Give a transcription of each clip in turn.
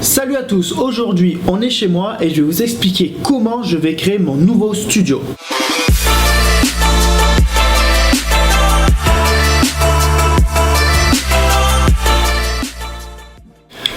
Salut à tous, aujourd'hui on est chez moi et je vais vous expliquer comment je vais créer mon nouveau studio.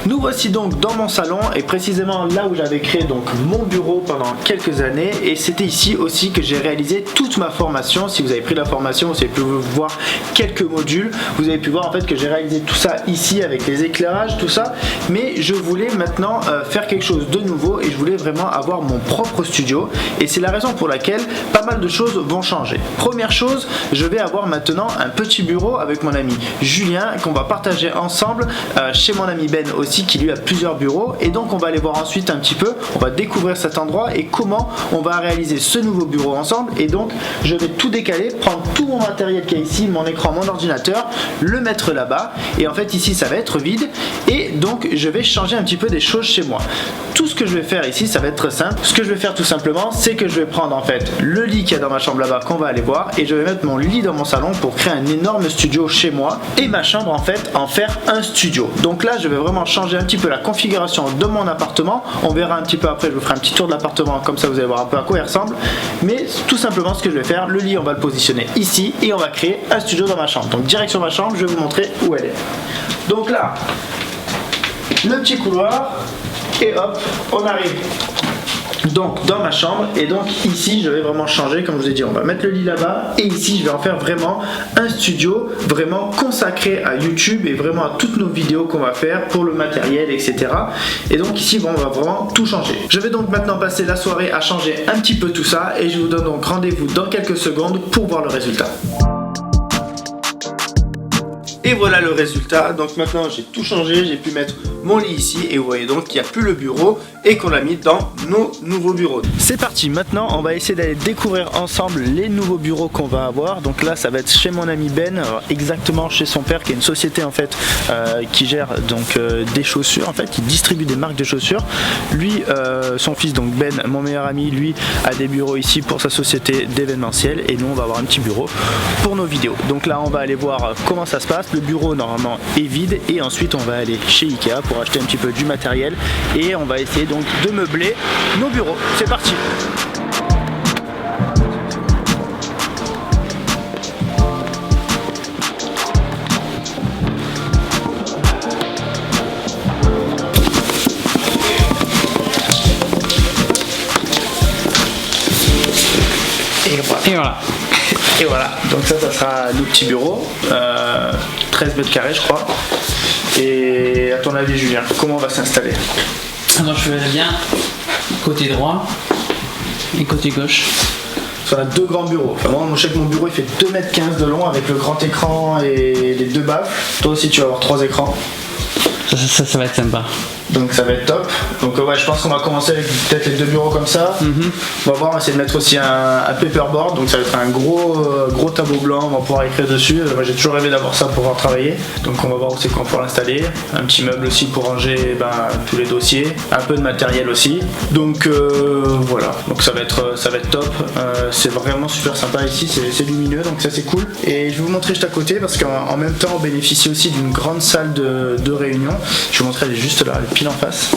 Nous voici donc dans mon salon et précisément là où j'avais créé donc mon bureau pendant quelques années, et c'était ici aussi que j'ai réalisé toute ma formation. Si vous avez pris la formation, vous avez pu voir quelques modules, vous avez pu voir en fait que j'ai réalisé tout ça ici avec les éclairages, tout ça, mais je voulais maintenant faire quelque chose de nouveau et je voulais vraiment avoir mon propre studio, et c'est la raison pour laquelle pas mal de choses vont changer. Première chose, je vais avoir maintenant un petit bureau avec mon ami Julien qu'on va partager ensemble chez mon ami Ben aussi, qui lui a plusieurs bureaux, et donc on va aller voir ensuite un petit peu, on va découvrir cet endroit et comment on va réaliser ce nouveau bureau ensemble. Et donc je vais tout décaler, prendre tout mon matériel qu'il y a ici, mon écran, mon ordinateur, le mettre là-bas, et en fait ici ça va être vide, et donc je vais changer un petit peu des choses chez moi. Tout ce que je vais faire ici, ça va être très simple. Ce que je vais faire tout simplement, c'est que je vais prendre en fait le lit qu'il y a dans ma chambre là-bas qu'on va aller voir, et je vais mettre mon lit dans mon salon pour créer un énorme studio chez moi, et ma chambre en fait en faire un studio. Donc là je vais vraiment changer un petit peu la configuration de mon appartement. On verra un petit peu après, je vous ferai un petit tour de l'appartement, comme ça vous allez voir un peu à quoi il ressemble. Mais tout simplement ce que je vais faire, le lit on va le positionner ici et on va créer un studio dans ma chambre. Donc direction ma chambre, je vais vous montrer où elle est. Donc là, le petit couloir, et hop, on arrive donc dans ma chambre, et donc ici je vais vraiment changer, comme je vous ai dit, on va mettre le lit là-bas, et ici je vais en faire vraiment un studio vraiment consacré à YouTube et vraiment à toutes nos vidéos qu'on va faire pour le matériel, etc. Et donc ici bon, on va vraiment tout changer. Je vais donc maintenant passer la soirée à changer un petit peu tout ça, et je vous donne donc rendez-vous dans quelques secondes pour voir le résultat. Et voilà le résultat. Donc maintenant j'ai tout changé, j'ai pu mettre mon lit ici, et vous voyez donc qu'il n'y a plus le bureau et qu'on l'a mis dans nos nouveaux bureaux. C'est parti, maintenant on va essayer d'aller découvrir ensemble les nouveaux bureaux qu'on va avoir. Donc là ça va être chez mon ami Ben, alors exactement chez son père qui est une société en fait qui gère donc des chaussures, en fait il distribue des marques de chaussures. Lui son fils donc Ben, mon meilleur ami, lui a des bureaux ici pour sa société d'événementiel, et nous on va avoir un petit bureau pour nos vidéos. Donc là on va aller voir comment ça se passe. Le bureau normalement est vide, et ensuite on va aller chez Ikea pour acheter un petit peu du matériel, et on va essayer donc de meubler nos bureaux. C'est parti. Et voilà. Et voilà, donc ça sera nos petits bureaux, 13 mètres carrés je crois. Et à ton avis Julien, comment on va s'installer? Alors je verrais bien côté droit et côté gauche. On a deux grands bureaux. Enfin, moi je sais que mon bureau il fait 2,15 m de long avec le grand écran et les deux baffles. Toi aussi tu vas avoir 3 écrans. Ça va être sympa. Donc ça va être top. Donc ouais, je pense qu'on va commencer avec peut-être les deux bureaux comme ça. On va voir, on va essayer de mettre aussi un paperboard. Donc ça va être un gros tableau blanc, on va pouvoir écrire dessus. Moi j'ai toujours rêvé d'avoir ça pour pouvoir travailler. Donc on va voir où c'est qu'on pourra l'installer. Un petit meuble aussi pour ranger tous les dossiers. Un peu de matériel aussi. Donc voilà, donc ça va être top. C'est vraiment super sympa ici, c'est lumineux, donc ça c'est cool. Et je vais vous montrer juste à côté, parce qu'en même temps on bénéficie aussi d'une grande salle de réunion. Je vais vous montrer, elle est juste là, pile en face.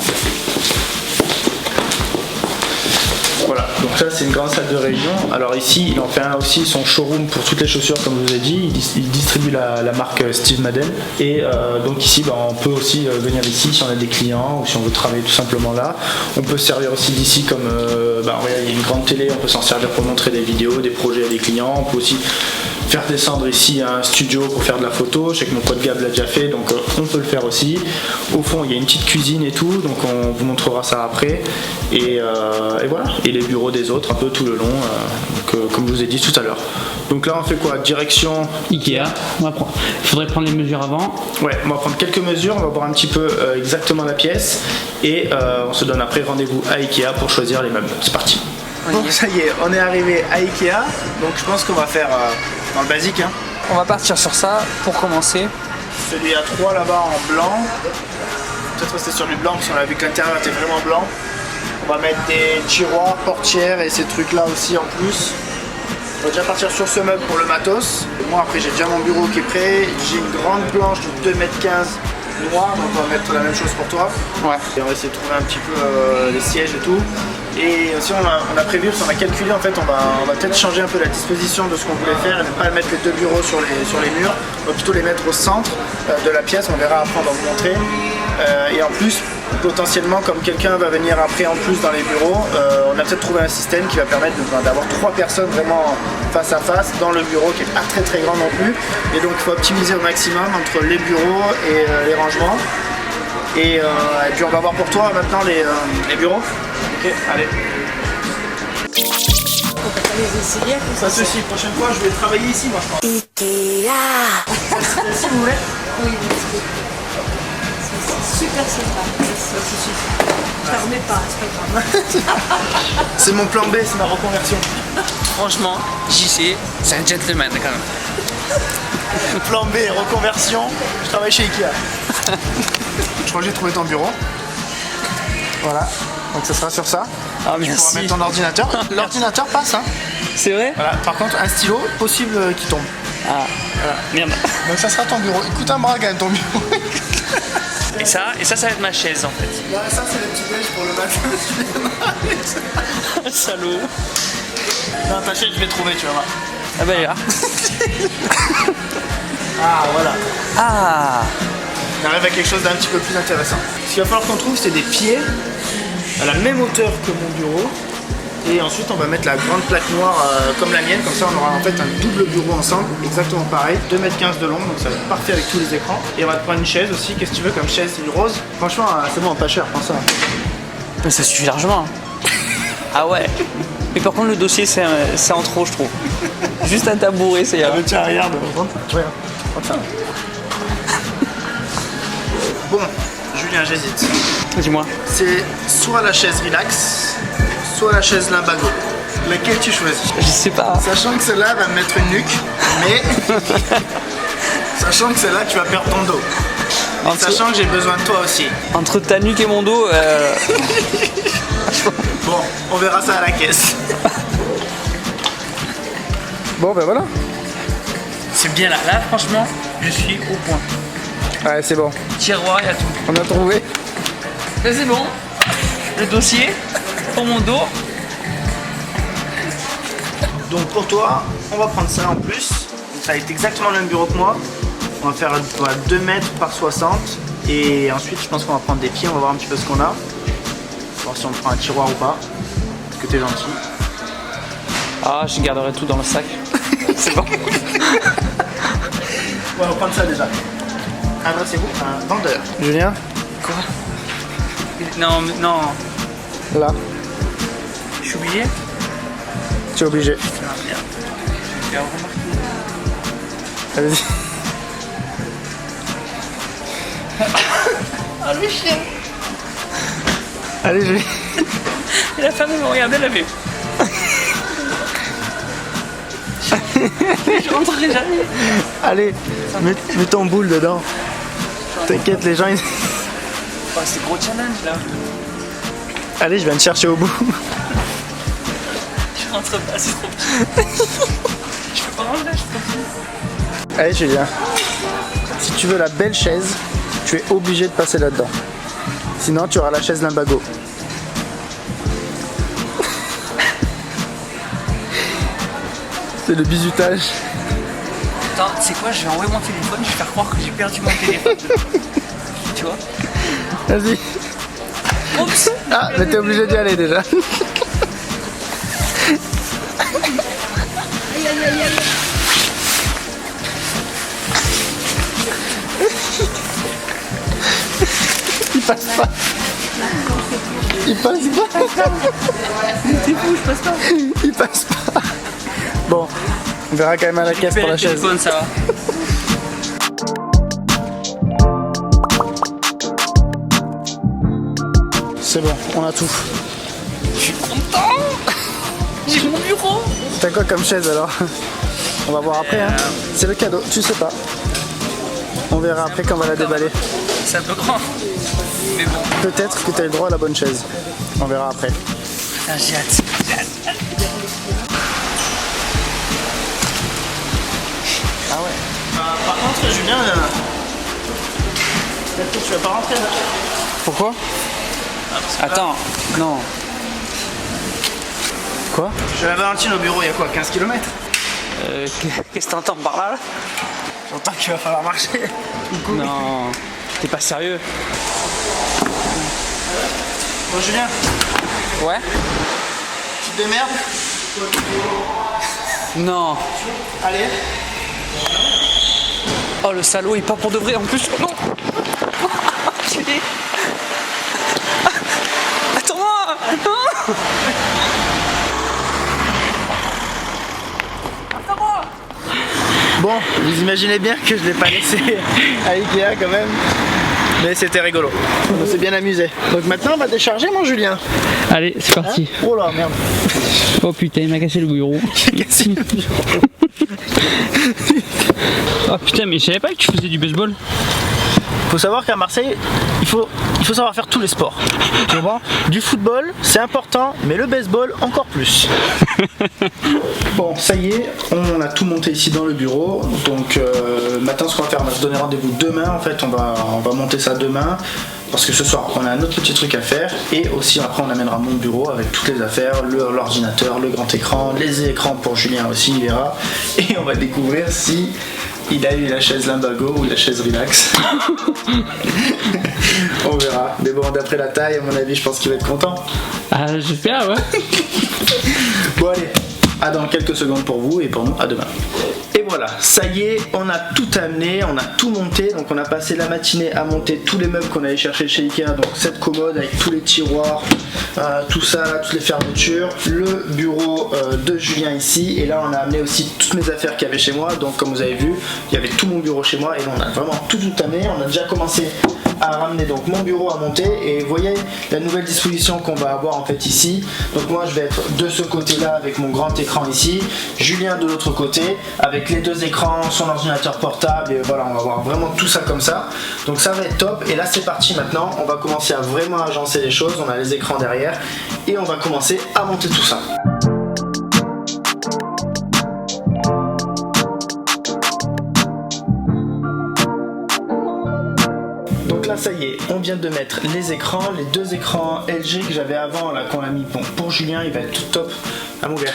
Voilà, donc ça c'est une grande salle de réunion. Alors ici il en fait un aussi son showroom pour toutes les chaussures, comme je vous ai dit. Il distribue la marque Steve Madden, et donc ici on peut aussi venir ici si on a des clients ou si on veut travailler tout simplement là. On peut se servir aussi d'ici comme regarde, il y a une grande télé, on peut s'en servir pour montrer des vidéos, des projets à des clients. On peut aussi faire descendre ici un studio pour faire de la photo. Je sais que mon pote Gab l'a déjà fait, donc on peut le faire aussi. Au fond il y a une petite cuisine et tout, donc on vous montrera ça après. Et voilà, et les bureaux des autres un peu tout le long, comme je vous ai dit tout à l'heure. Donc là on fait quoi? Direction Ikea. Il faudrait prendre les mesures avant. Ouais, on va prendre quelques mesures, on va voir un petit peu exactement la pièce, et on se donne après rendez-vous à Ikea pour choisir les meubles. C'est parti. Bon, ça y est, on est arrivé à Ikea, donc je pense qu'on va faire dans le basique. On va partir sur ça pour commencer. Celui à 3 là-bas en blanc. Peut-être rester sur du blanc parce qu'on a vu que l'intérieur était vraiment blanc. On va mettre des tiroirs, portières et ces trucs là aussi en plus. On va déjà partir sur ce meuble pour le matos. Moi après j'ai déjà mon bureau qui est prêt. J'ai une grande planche de 2,15 m noir, donc on va mettre la même chose pour toi. Ouais. Et on va essayer de trouver un petit peu les sièges et tout. Et aussi on a prévu, on a calculé en fait, on va peut-être changer un peu la disposition de ce qu'on voulait faire et ne pas mettre les deux bureaux sur les murs, on va plutôt les mettre au centre de la pièce, on verra après, on va vous montrer. Et en plus, potentiellement, comme quelqu'un va venir après en plus dans les bureaux, on a peut-être trouvé un système qui va permettre d'avoir 3 personnes vraiment face à face dans le bureau qui n'est pas très très grand non plus. Et donc il faut optimiser au maximum entre les bureaux et les rangements. Et puis on va voir pour toi maintenant les bureaux. Ok, allez. On peut pas les essayer. Pas de soucis, prochaine fois je vais travailler ici moi je pense. Si vous voulez. Oui, c'est super sympa. C'est super. Je la remets pas, c'est pas grave. C'est mon plan B, c'est ma reconversion. Franchement, JC, c'est un gentleman quand même. Plan B, reconversion, je travaille chez Ikea. Je crois que j'ai trouvé ton bureau. Voilà, donc ça sera sur ça. Ah, Tu pourras merci. mettre ton ordinateur. L'ordinateur passe, hein. C'est vrai? Voilà. Par contre, un stylo, possible qu'il tombe. Ah, merde. Donc ça sera ton bureau. Écoute un bras quand même ton bureau. Et ça va être ma chaise en fait. Là, ça c'est le petit déj pour le matin. Salaud. Non, ta chaise, je vais trouver, tu vas voir. Ah bah là. Ah, voilà. Ah. On arrive à quelque chose d'un petit peu plus intéressant. Ce qu'il va falloir qu'on trouve, c'est des pieds à la même hauteur que mon bureau. Et ensuite, on va mettre la grande plaque noire comme la mienne. Comme ça, on aura en fait un double bureau ensemble, exactement pareil. 2,15 m de long, donc ça va être parfait avec tous les écrans. Et on va te prendre une chaise aussi. Qu'est-ce que tu veux comme chaise? Une rose? Franchement, c'est bon, pas cher, prends ça. Mais ça suffit largement. Ah ouais. Mais par contre, le dossier, c'est en trop, je trouve. Juste un tabouret, c'est Ah, mais tiens, regarde, regarde. Prends ça. Bon, Julien, j'hésite. Dis-moi. C'est soit la chaise relax, soit la chaise limbago. Laquelle tu choisis? Je sais pas. Sachant que celle-là va me mettre une nuque, mais sachant que celle-là tu vas perdre ton dos. Et sachant que j'ai besoin de toi aussi. Entre ta nuque et mon dos, Bon, on verra ça à la caisse. Bon ben voilà. c'est bien là. Là, franchement, je suis au point. Ouais, c'est bon. Tiroir, il y a tout. On a trouvé. Là, c'est bon. Le dossier pour mon dos. Donc pour toi, on va prendre ça en plus. Donc, ça va être exactement le même bureau que moi. On va faire 2 mètres par 60. Et ensuite, je pense qu'on va prendre des pieds. On va voir un petit peu ce qu'on a. Voir si on prend un tiroir ou pas. Est-ce que t'es gentil? Ah, je garderai tout dans le sac. C'est bon. On va prendre ça déjà. Adressez-vous à un vendeur. Julien? Quoi? Non, non. Là. Je suis obligé? Tu es obligé. Ah merde. J'ai remarqué. Allez-y. Ah le chien. Allez, Julien. Et la femme elle me regardait, elle avait. Je rentrerai jamais. Allez, mets ton boule dedans. T'inquiète, les gens ils... Oh, c'est gros challenge là. Allez, je viens te chercher au bout. Je rentre pas, c'est trop petit. Je peux pas rentrer, je peux pas. Allez, Julien. Si tu veux la belle chaise, tu es obligé de passer là-dedans. Sinon, tu auras la chaise limbago. C'est le bizutage. Attends, tu sais quoi, je vais envoyer mon téléphone, je vais faire croire que j'ai perdu mon téléphone. Tu vois? Vas-y. Oups. Ah, mais t'es obligé d'y aller déjà. Il passe pas. Il passe pas. T'es fou, je passe pas. Il passe pas. Bon, on verra quand même à la caisse pour la Le chaise. téléphone, ça va. C'est bon, on a tout. Je suis content. J'ai mon bureau. T'as quoi comme chaise alors? On va voir après, hein. C'est le cadeau, tu sais pas. On verra après quand on va la déballer. C'est un peu grand. Mais bon. Peut-être que t'as le droit à la bonne chaise. On verra après. Putain, j'ai hâte. J'ai hâte. Ah ouais. Par contre, Julien, Tu vas pas rentrer là? Pourquoi? Attends, non. Quoi? Je suis à Valentine au bureau, il y a quoi, 15 km? Qu'est-ce que t'entends par là? J'entends qu'il va falloir marcher. Non, t'es pas sérieux? Bon Julien, Ouais? tu te démerdes? Non. Allez. Oh le salaud, il part pour de vrai en plus. Non. Attends-moi. Non. Bon, vous imaginez bien que je l'ai pas laissé à Ikea quand même. Mais c'était rigolo. On s'est bien amusé. Donc maintenant on va décharger mon Julien. Allez, c'est parti. Oh là merde. Oh putain, il m'a cassé le bureau. J'ai cassé le bureau. Oh putain, mais je savais pas que tu faisais du baseball. Faut savoir qu'à Marseille, il faut savoir faire tous les sports. Tu comprends? Du football, c'est important, mais le baseball, encore plus. Bon, ça y est, on a tout monté ici dans le bureau. Donc maintenant, ce qu'on va faire, on va se donner rendez-vous demain. En fait, on va monter ça demain. Parce que ce soir, on a un autre petit truc à faire. Et aussi, après, on amènera mon bureau avec toutes les affaires, l'ordinateur, le grand écran, les écrans pour Julien aussi, il verra. Et on va découvrir si il a eu la chaise Limbago ou la chaise Relax. On verra. Mais bon, d'après la taille, à mon avis, je pense qu'il va être content. Ah, j'espère, ouais. Bon, allez, à dans quelques secondes pour vous et pour nous, à demain. Et voilà, ça y est, on a tout amené, on a tout monté. Donc on a passé la matinée à monter tous les meubles qu'on allait chercher chez Ikea. Donc cette commode avec tous les tiroirs, tout ça, là, toutes les fermetures, le bureau de Julien ici. Et là on a amené aussi toutes mes affaires qu'il y avait chez moi. Donc comme vous avez vu, il y avait tout mon bureau chez moi. Et là on a vraiment tout amené. On a déjà commencé à ramener donc mon bureau à monter. Et vous voyez la nouvelle disposition qu'on va avoir en fait ici. Donc moi je vais être de ce côté là avec mon grand écran ici, Julien de l'autre côté avec les deux écrans, son ordinateur portable, et voilà, on va voir vraiment tout ça comme ça. Donc ça va être top. Et là c'est parti maintenant, on va commencer à vraiment agencer les choses. On a les écrans derrière et on va commencer à monter tout ça. Donc là ça y est, on vient de mettre les écrans, les deux écrans LG que j'avais avant là qu'on a mis pour Julien, il va être tout top. Ah mon gars.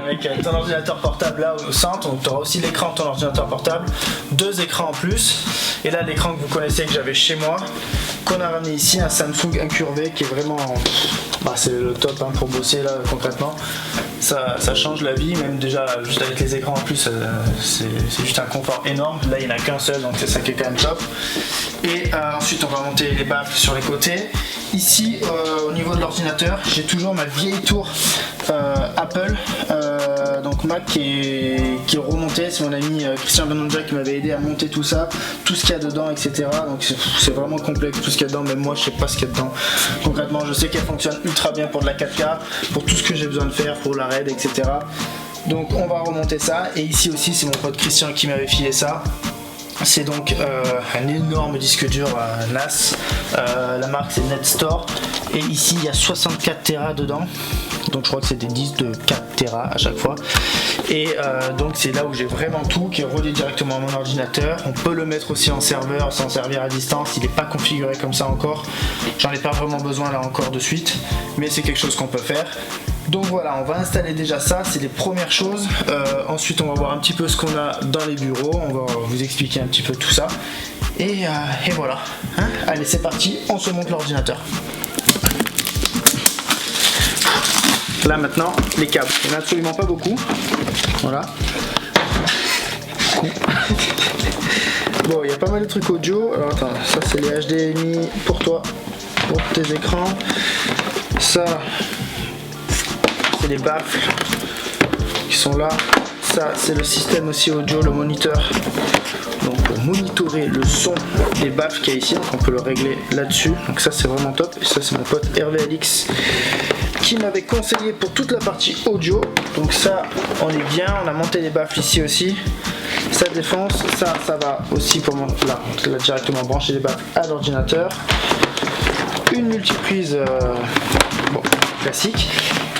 Avec ton ordinateur portable là au centre, donc tu auras aussi l'écran de ton ordinateur portable, deux écrans en plus. Et là l'écran que vous connaissez que j'avais chez moi, qu'on a ramené ici, un Samsung incurvé qui est vraiment, c'est le top hein, pour bosser là concrètement. Ça change la vie, même déjà juste avec les écrans en plus, c'est juste un confort énorme. Là il n'y en a qu'un seul, donc c'est ça qui est quand même top. Et ensuite on va monter les baffles sur les côtés. Ici au niveau de l'ordinateur, j'ai toujours ma vieille tour Apple, donc Mac qui est remonté. C'est mon ami Christian Benonja qui m'avait aidé à monter tout ça, tout ce qu'il y a dedans, etc. Donc c'est vraiment complexe tout ce qu'il y a dedans, même moi je sais pas ce qu'il y a dedans. Concrètement je sais qu'elle fonctionne ultra bien pour de la 4K, pour tout ce que j'ai besoin de faire, pour la RAID, etc. Donc on va remonter ça. Et ici aussi c'est mon pote Christian qui m'avait filé ça. C'est donc un énorme disque dur NAS, la marque c'est NetStore, et ici il y a 64 Tera dedans, donc je crois que c'est des disques de 4 Tera à chaque fois, et donc c'est là où j'ai vraiment tout qui est relié directement à mon ordinateur. On peut le mettre aussi en serveur, s'en servir à distance, il n'est pas configuré comme ça encore, j'en ai pas vraiment besoin là encore de suite, mais c'est quelque chose qu'on peut faire. Donc voilà, on va installer déjà ça, c'est les premières choses. Ensuite, on va voir un petit peu ce qu'on a dans les bureaux. On va vous expliquer un petit peu tout ça. Et voilà. Hein, allez, c'est parti, on se monte l'ordinateur. Là maintenant, les câbles. Il n'y en a absolument pas beaucoup. Voilà. Bon, il y a pas mal de trucs audio. Alors attends, ça c'est les HDMI pour toi, pour tes écrans. Ça... c'est les baffles qui sont là. Ça c'est le système aussi audio, le moniteur, donc pour monitorer le son des baffles qu'il y a ici, donc on peut le régler là-dessus, donc ça c'est vraiment top. Et ça c'est mon pote Hervé Alix qui m'avait conseillé pour toute la partie audio, donc ça on est bien. On a monté les baffles ici aussi, ça défonce, ça va aussi pour mon... là on a directement branché les baffles à l'ordinateur, une multiprise classique,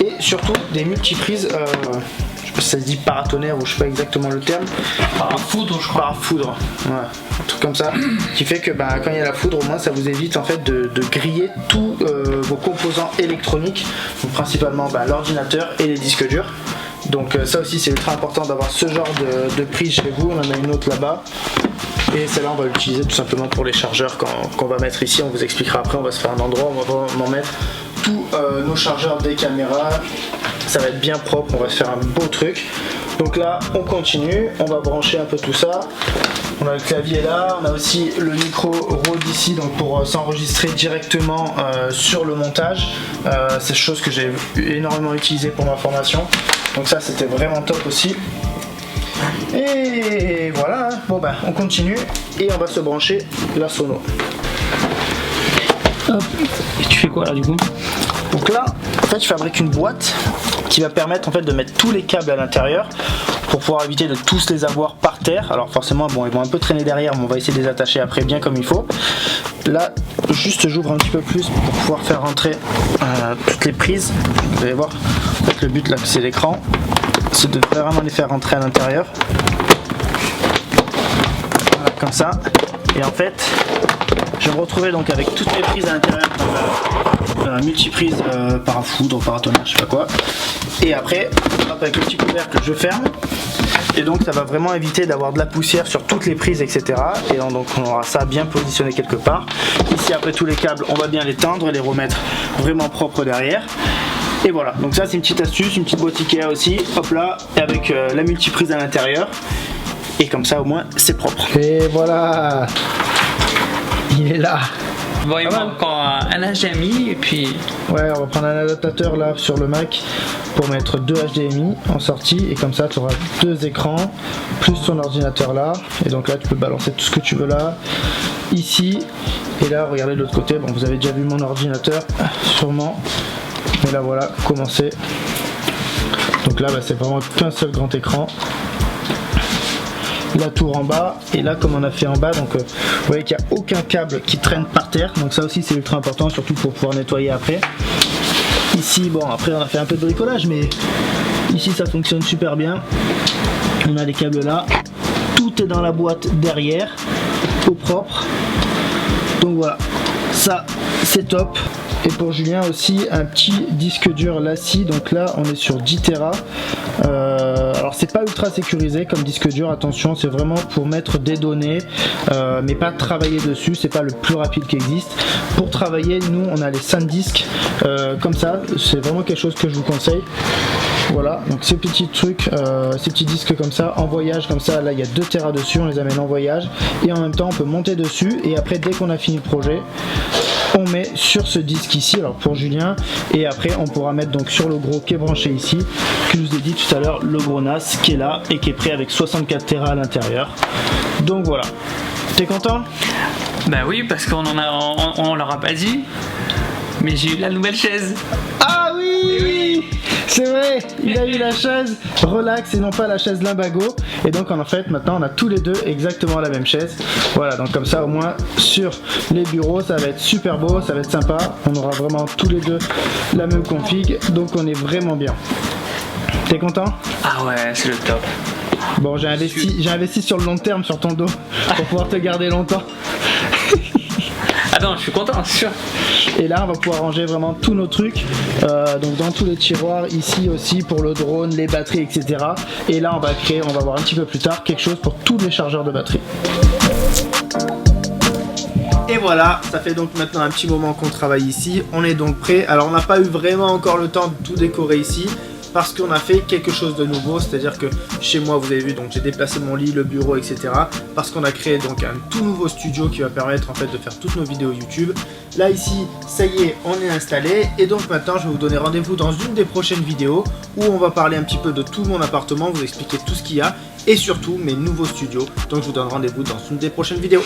et surtout des multiprises, je sais ça se dit paratonnerre ou je sais pas exactement le terme. Parafoudre, je crois. Parafoudre, ouais, un truc comme ça, qui fait que quand il y a la foudre, au moins ça vous évite en fait de griller tous vos composants électroniques, donc principalement l'ordinateur et les disques durs. Donc ça aussi c'est ultra important d'avoir ce genre de prise chez vous. On en a une autre là-bas. Et celle-là on va l'utiliser tout simplement pour les chargeurs qu'on va mettre ici. On vous expliquera après, on va se faire un endroit où on va vraiment mettre tous nos chargeurs des caméras. Ça va être bien propre, on va se faire un beau truc. Donc là on continue, on va brancher un peu tout ça. On a le clavier là, on a aussi le micro Rode ici, donc pour s'enregistrer directement sur le montage. C'est une chose que j'ai énormément utilisé pour ma formation. Donc ça c'était vraiment top aussi. Et voilà, bon on continue et on va se brancher la sono. Hop. Et tu fais quoi là du coup? Donc là, en fait je fabrique une boîte qui va permettre en fait de mettre tous les câbles à l'intérieur pour pouvoir éviter de tous les avoir par terre. Alors forcément ils vont un peu traîner derrière, mais on va essayer de les attacher après bien comme il faut. Là juste j'ouvre un petit peu plus pour pouvoir faire rentrer toutes les prises. Vous allez voir, en fait, le but là c'est l'écran, c'est de vraiment les faire rentrer à l'intérieur. Voilà, comme ça. Et en fait je vais me retrouver donc avec toutes mes prises à l'intérieur, multiprise parafoudre, paratonnerre, je sais pas quoi. Et après, hop, avec le petit couvercle, je ferme. Et donc ça va vraiment éviter d'avoir de la poussière sur toutes les prises, etc. Et donc on aura ça bien positionné quelque part. Ici après tous les câbles, on va bien les tendre et les remettre vraiment propres derrière. Et voilà, donc ça c'est une petite astuce, une petite boîte Ikea aussi, hop là, avec la multiprise à l'intérieur. Et comme ça au moins c'est propre. Et voilà, il est là. Bon, il manque encore un HDMI et puis... Ouais, on va prendre un adaptateur là sur le Mac pour mettre 2 HDMI en sortie et comme ça tu auras 2 écrans plus ton ordinateur là. Et donc là tu peux balancer tout ce que tu veux là, ici. Et là regardez de l'autre côté, bon vous avez déjà vu mon ordinateur sûrement. Mais là voilà, commencer. Donc là c'est vraiment qu'un seul grand écran. La tour en bas, et là comme on a fait en bas, donc vous voyez qu'il n'y a aucun câble qui traîne par terre, donc ça aussi c'est ultra important, surtout pour pouvoir nettoyer après. Ici bon, après on a fait un peu de bricolage, mais ici ça fonctionne super bien. On a les câbles là, tout est dans la boîte derrière, au propre. Donc voilà, ça c'est top. Et pour Julien aussi un petit disque dur LaCie, donc là on est sur 10 Tera. Alors c'est pas ultra sécurisé comme disque dur, attention, c'est vraiment pour mettre des données mais pas travailler dessus, c'est pas le plus rapide qui existe. Pour travailler, nous on a les SanDisk comme ça, c'est vraiment quelque chose que je vous conseille. Voilà, donc ces petits trucs, ces petits disques comme ça, en voyage comme ça, là il y a 2 Tera dessus, on les amène en voyage et en même temps on peut monter dessus et après dès qu'on a fini le projet, on met sur ce disque ici, alors pour Julien, et après on pourra mettre donc sur le gros qui est branché ici, que je vous ai dit tout à l'heure, le gros NAS qui est là et qui est prêt avec 64 Tera à l'intérieur. Donc voilà, t'es content? Bah oui, parce qu'on leur a pas dit, mais j'ai eu la nouvelle chaise. Ah oui, c'est vrai, il a eu la chaise relax et non pas la chaise limbago. Et donc en fait maintenant on a tous les deux exactement la même chaise. Voilà, donc comme ça au moins sur les bureaux ça va être super beau, ça va être sympa. On aura vraiment tous les deux la même config, donc on est vraiment bien. T'es content? Ah ouais, c'est le top. Bon, j'ai investi sur le long terme sur ton dos pour pouvoir te garder longtemps. Attends, je suis content, c'est sûr. Et là on va pouvoir ranger vraiment tous nos trucs donc dans tous les tiroirs, ici aussi pour le drone, les batteries, etc. Et là on va voir un petit peu plus tard quelque chose pour tous les chargeurs de batterie. Et voilà, ça fait donc maintenant un petit moment qu'on travaille ici, on est donc prêt. Alors on n'a pas eu vraiment encore le temps de tout décorer ici parce qu'on a fait quelque chose de nouveau, c'est-à-dire que chez moi vous avez vu, donc j'ai déplacé mon lit, le bureau, etc. parce qu'on a créé donc un tout nouveau studio qui va permettre en fait de faire toutes nos vidéos YouTube. Là ici, ça y est, on est installé et donc maintenant je vais vous donner rendez-vous dans une des prochaines vidéos où on va parler un petit peu de tout mon appartement, vous expliquer tout ce qu'il y a et surtout mes nouveaux studios. Donc je vous donne rendez-vous dans une des prochaines vidéos.